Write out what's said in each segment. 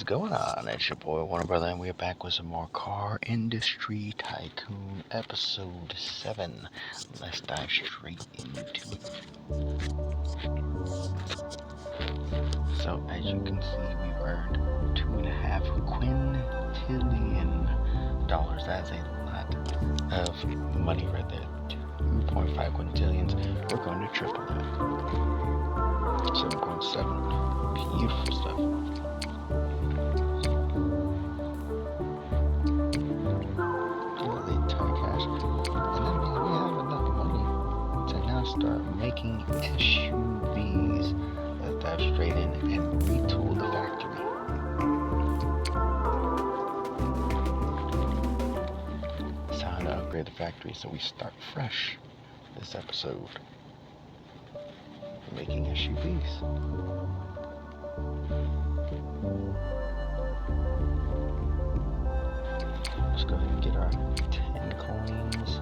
going on? It's your boy Warner Brother, and we're back with some more Car Industry Tycoon Episode 7. Let's dive straight into it. So, as you can see, we've earned $2.5 quintillion. That's a lot of money right there. 2.5 quintillions. We're going to triple that. 7.7. Beautiful stuff. Start making SUVs. Let's dive straight in and retool the factory. It's time to upgrade the factory so we start fresh this episode. Making SUVs. Let's go ahead and get our 10 coins.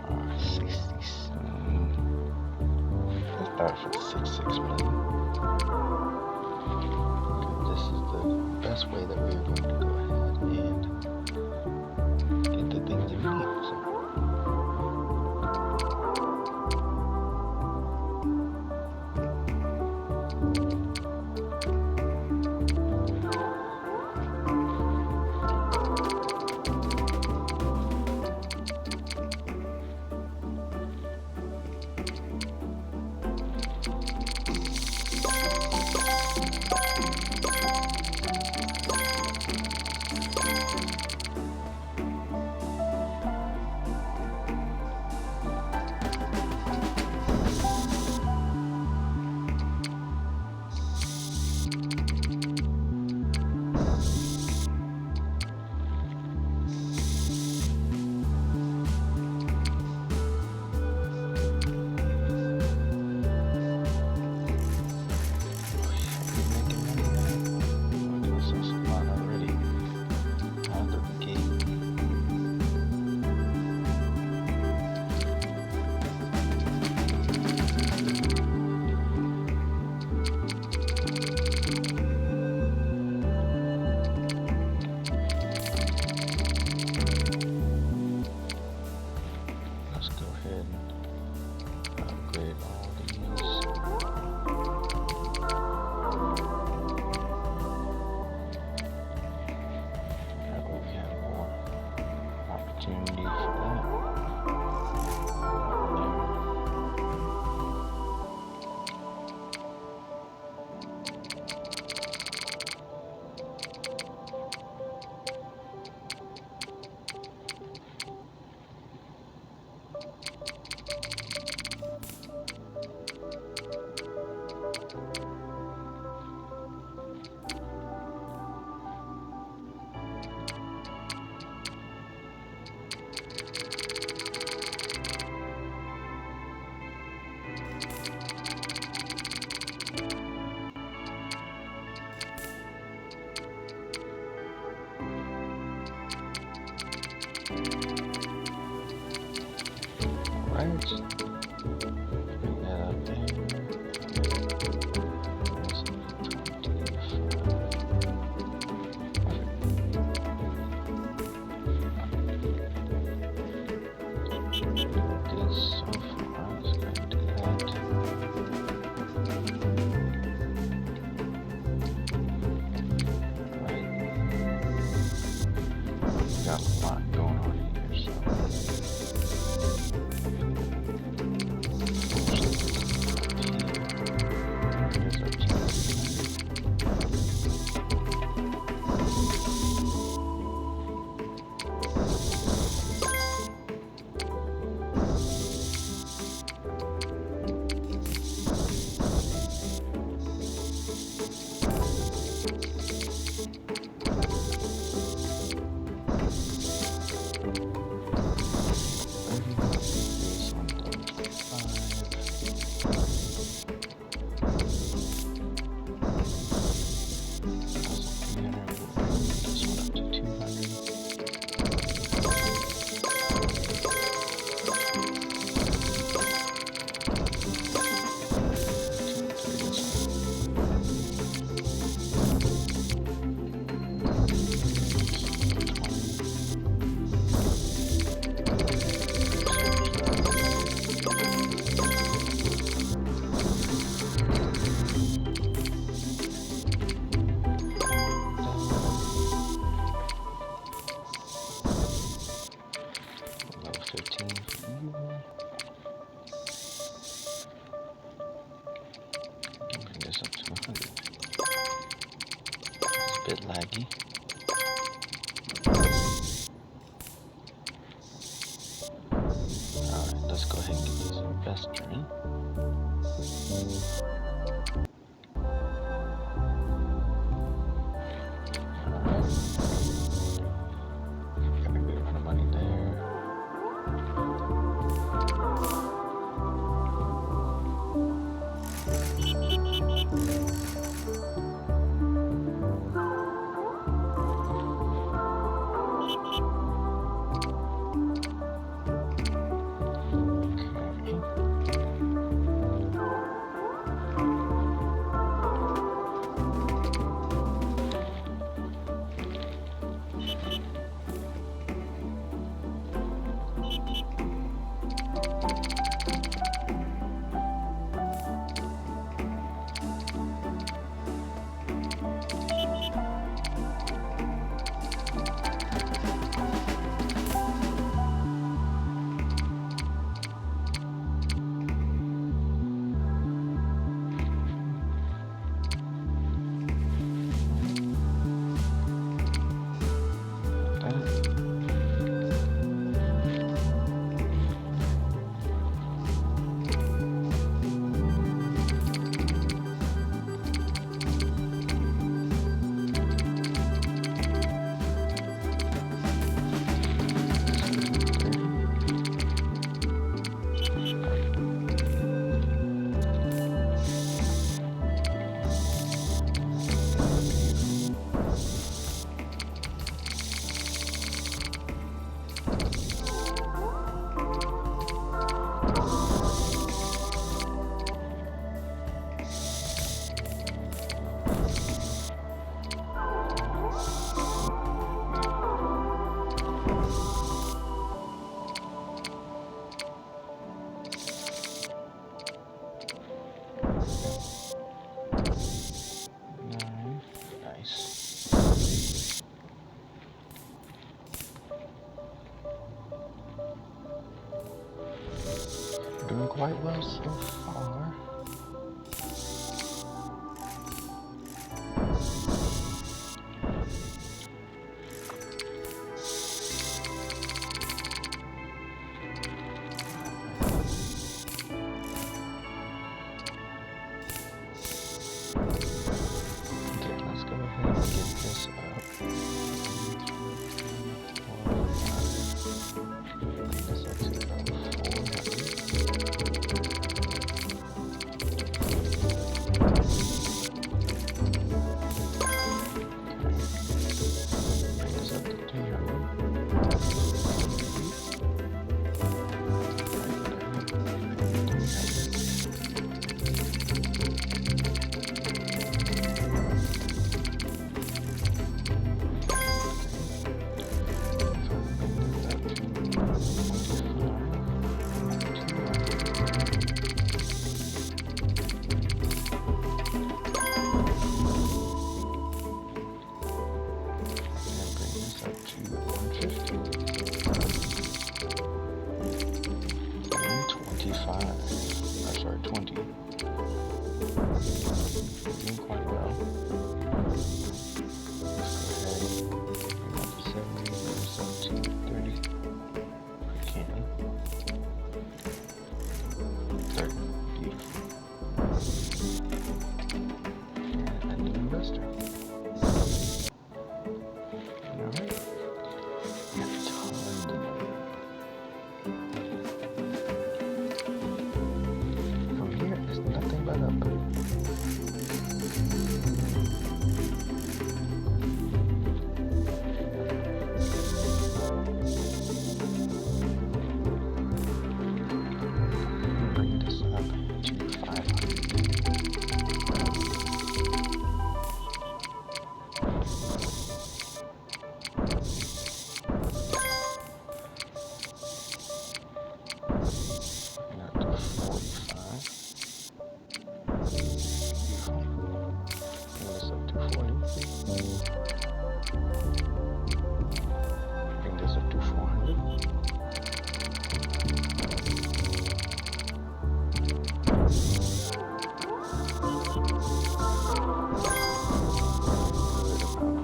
Our 67. Start for 6 million. This is the best way that we're going to go ahead and get the things that we need. bit laggy. Alright, let's go ahead and get this investor in. Got a good amount of money there. Doing quite well so far. Okay, let's go ahead and get this up. This actually about 20. Doing quite well. Let's go ahead and bring up to 70, 17, 30. We can. 30. Beautiful. And a new investor. Alright. Got tons of money. From here, it's nothing but up. Bring this up to 500. Not to 45. Bring this up to 40. Bring this up to 400. Good amount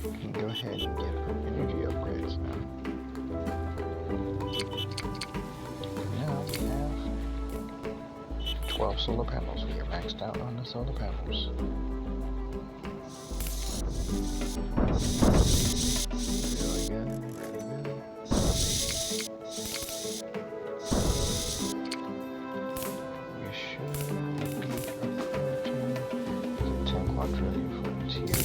can go ahead and get her energy upgrades now. Now we have 12 solar panels. We are maxed out on the solar panels. Really good, really good. We should be approaching the 10 quadrillion frontier.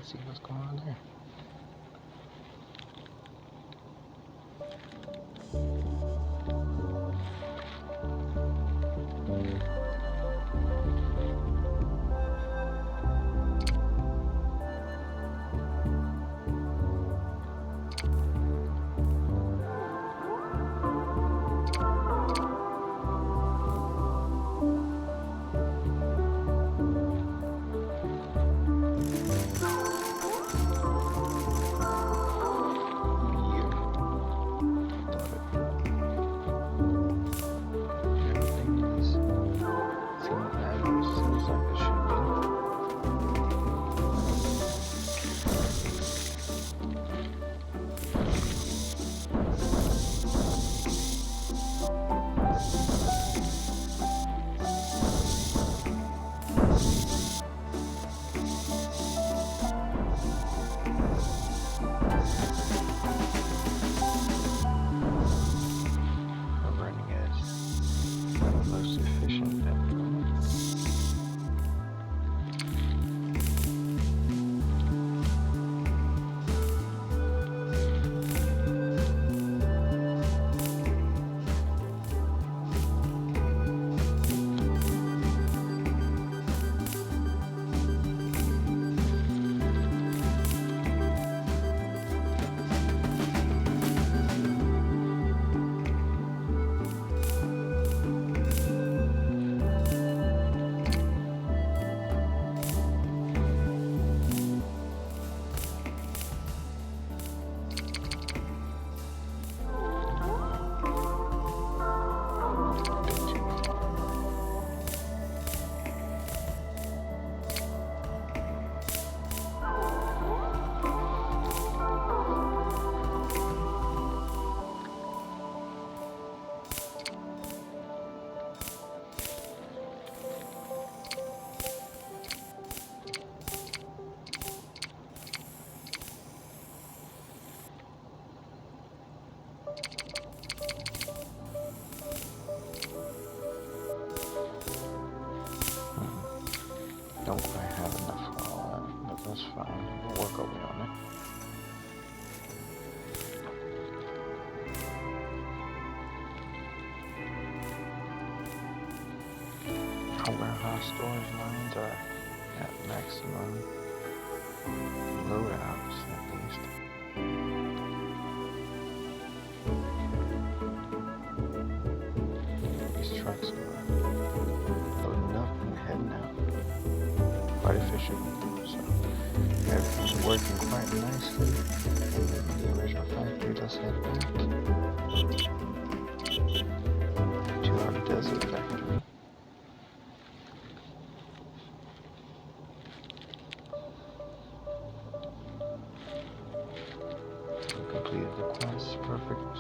See what's going on there. Don't quite have enough for all that, but that's fine. We'll work over on it. Our warehouse storage lines are at maximum loadouts, at least. These trucks are loading up and heading out. Quite efficient, so Everything's working quite nicely. The original factory, let's head back to our desert factory. We completed the quest, perfect.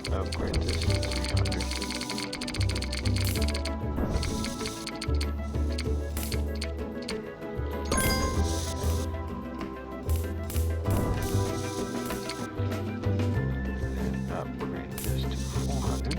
Upgrade this to 300. And upgrade this to 400.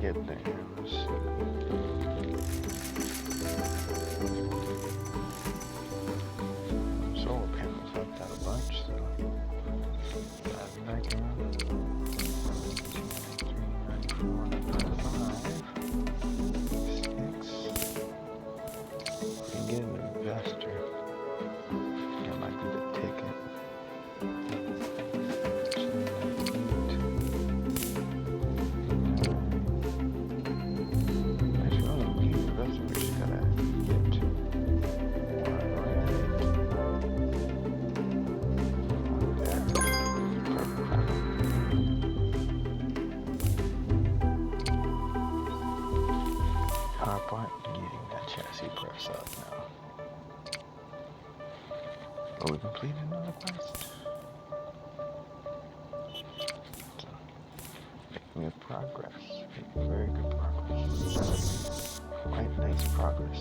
Get there. Let's see. Solar panels helped out a bunch, so diving back in. 2, 3, 9, 4, 5, 6. We can get an investor. That might be the ticket. Getting that chassis press up now. Oh, we completed another quest. So, making good progress. Making very good progress. Quite nice progress.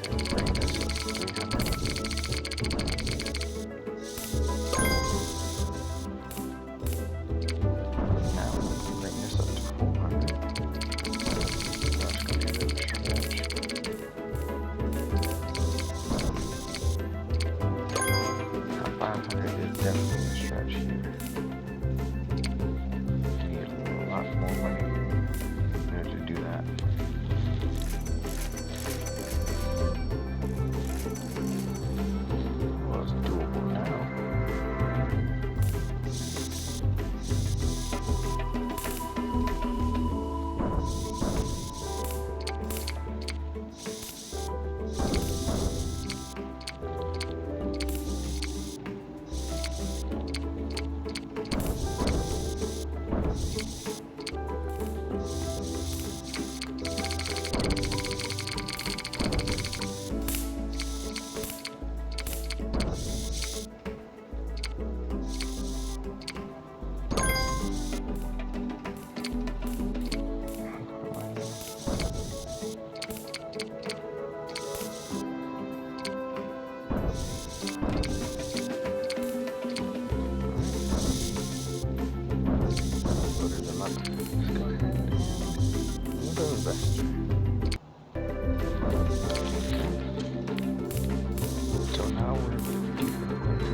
bring this up to 300. Now we can bring this up to 400. That's going to be a bit of a stretch. Now 500 is definitely a stretch here. You need a lot more money in order to do that. Well, it's doable now. So now we're deep in the woods.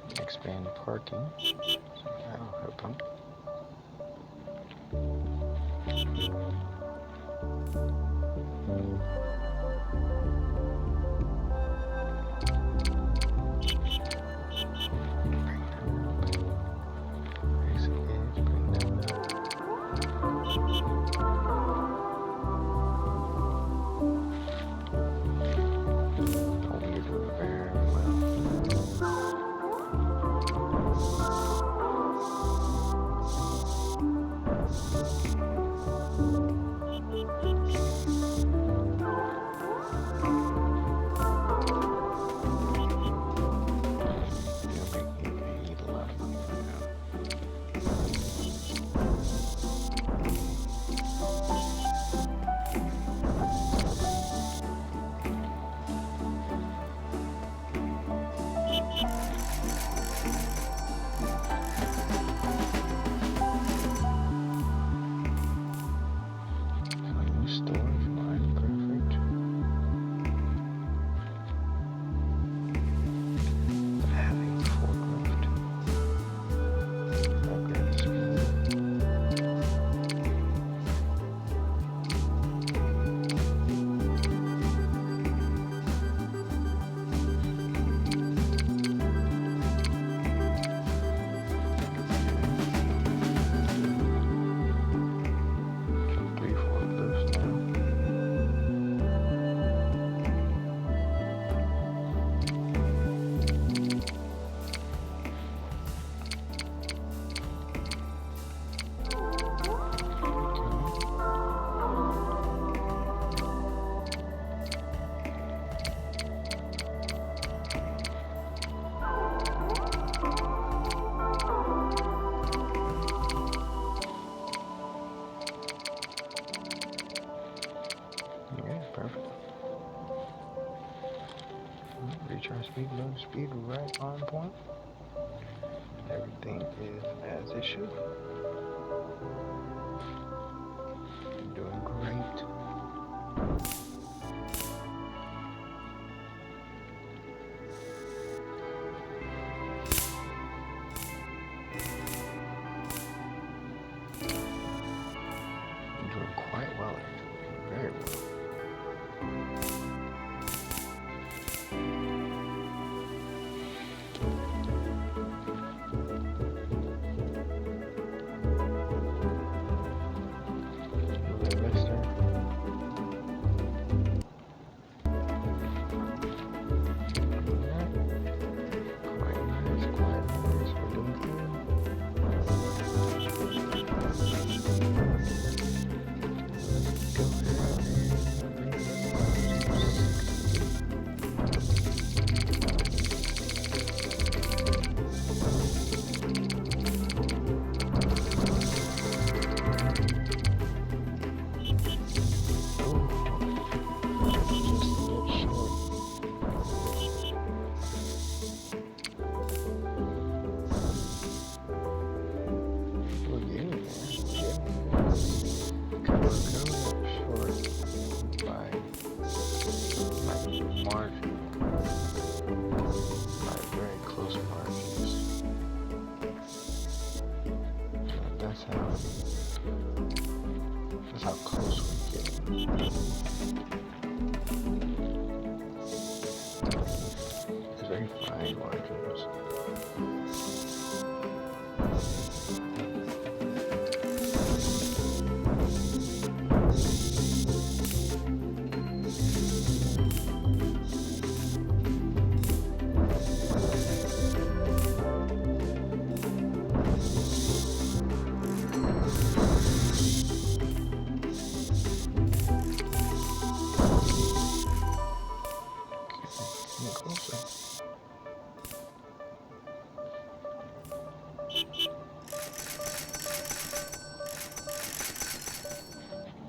Let's expand parking. So that'll help them. Recharge speed, load speed right on point. Everything is as it should. You're doing great. You're doing quite well. Very well.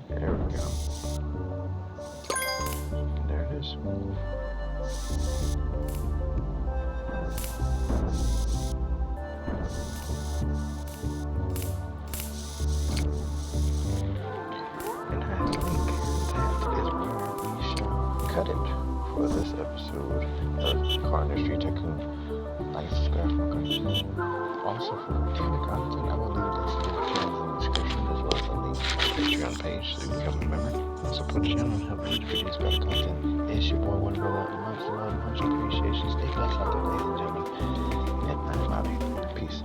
There we go. There it is. And I think that is where we shall cut it for this episode of Car Industry Tycoon. Like, subscribe for content. Also for daily content, I will leave this link in the description as well as a link to my Patreon page so you can become a member. Support the channel and help me produce better content. It's your boy, One Roll Out. Much love, much appreciation. Stay blessed out there, ladies and gentlemen. And I'm out of here. Peace.